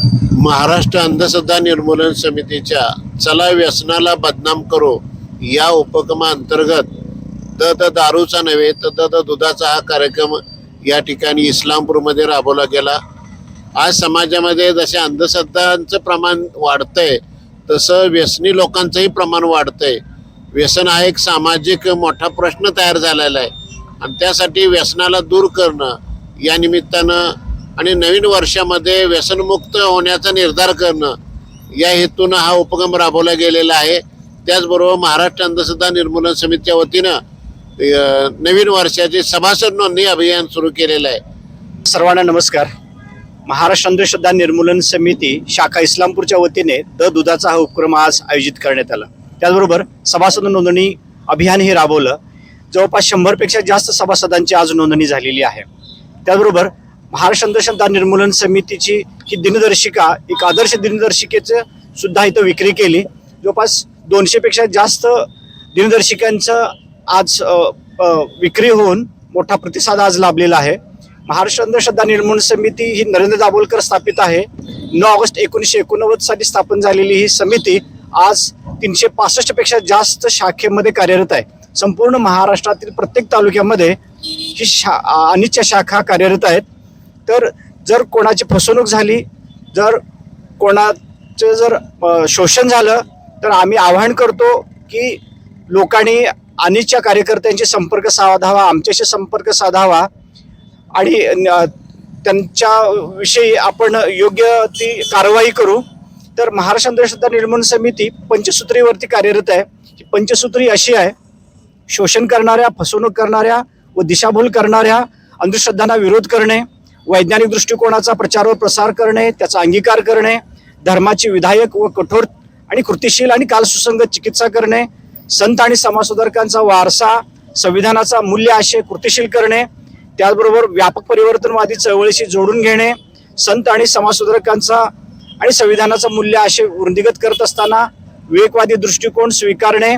महाराष्ट्र अंधश्रद्धा निर्मूलन समितीच्या चला व्यसनाला बदनाम करो या उपक्रमाअंतर्गत द दारूचा नव्हे तर द दुधाचा हा कार्यक्रम या ठिकाणी इस्लामपूरमध्ये राबवला गेला। आज समाजामध्ये जसे अंधश्रद्धांचं प्रमाण वाढतंय तसं व्यसनी लोकांचंही प्रमाण वाढतंय। व्यसन हा एक सामाजिक मोठा प्रश्न तयार झालेला आहे आणि त्यासाठी व्यसनाला दूर करणं या निमित्तानं आणि नवीन वर्षामध्ये व्यसनमुक्त होण्याचा निर्धार करणं या हेतून हा उपक्रम राबवला गेलेला आहे। त्याचबरोबर महाराष्ट्र अंधश्रद्धा निर्मूलन समितीच्या वतीनं नवीन वर्षाचे सभासद नोंदणी अभियान सुरू केलेलं आहे। सर्वांना नमस्कार। महाराष्ट्र अंधश्रद्धा निर्मूलन समिती शाखा इस्लामपूरच्या वतीने द दुधाचा हा उपक्रम आज आयोजित करण्यात आला। त्याचबरोबर सभासद नोंदणी अभियान हे राबवलं। जवळपास 100 पेक्षा जास्त सभासदांची आज नोंदणी झालेली आहे। त्याचबरोबर महाराष्ट्र अंधश्रद्धा निर्मूलन समितीची ही दिनदर्शिका एक आदर्श दिनदर्शिकेचं सुद्धा इथं विक्री केली। जवळपास 200 पेक्षा जास्त दिनदर्शिकांचं आज विक्री होऊन मोठा प्रतिसाद आज लाभलेला आहे। महाराष्ट्र अंधश्रद्धा निर्मूलन समिती ही नरेंद्र दाभोलकर स्थापित आहे। 9 ऑगस्ट 1989 साली स्थापन झालेली ही समिती आज 365 पेक्षा जास्त शाखेमध्ये कार्यरत आहे। संपूर्ण महाराष्ट्रातील प्रत्येक तालुक्यामध्ये ही अनिच्छा शाखा कार्यरत आहेत। तर जर कोणाची फसवणूक झाली, जर कोणाचं जर शोषण झालं तर आम्ही आवाहन करतो की लोकांनी अनिच्छा कार्यकर्त्यांशी संपर्क साधावा, आमच्याशी संपर्क साधावा आणि त्यांच्याविषयी आपण योग्य ती कारवाई करू। तर महाराष्ट्र अंधश्रद्धा निर्मूलन समिती पंचसूत्रीवरती कार्यरत आहे। ही पंचसूत्री अशी आहे: शोषण करणाऱ्या, फसवणूक करणाऱ्या व दिशाभूल करणाऱ्या अंधश्रद्धांना विरोध करणे, वैज्ञानिक दृष्टिकोनाचा प्रचार व प्रसार करणे, त्याचा अंगीकार करणे, धर्माची विधायक व कठोर आणि कृतिशील आणि कालसुसंगत चिकित्सा करणे, संत आणि समाजसुधारकांचा वारसा, संविधानाचा मूल्य आशय कृतिशील करणे, त्याचबरोबर व्यापक परिवर्तनवादी चळवळीशी जोडून घेणे, संत आणि समाजसुधारकांचा आणि संविधानाचा मूल्य आशय वृद्धिंगत करत असताना विवेकवादी दृष्टिकोन स्वीकारणे,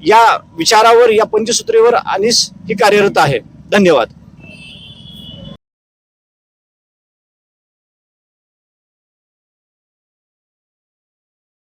या विचारावर, या पंचसूत्रीवर अनिस ही कार्यरत आहे। धन्यवाद।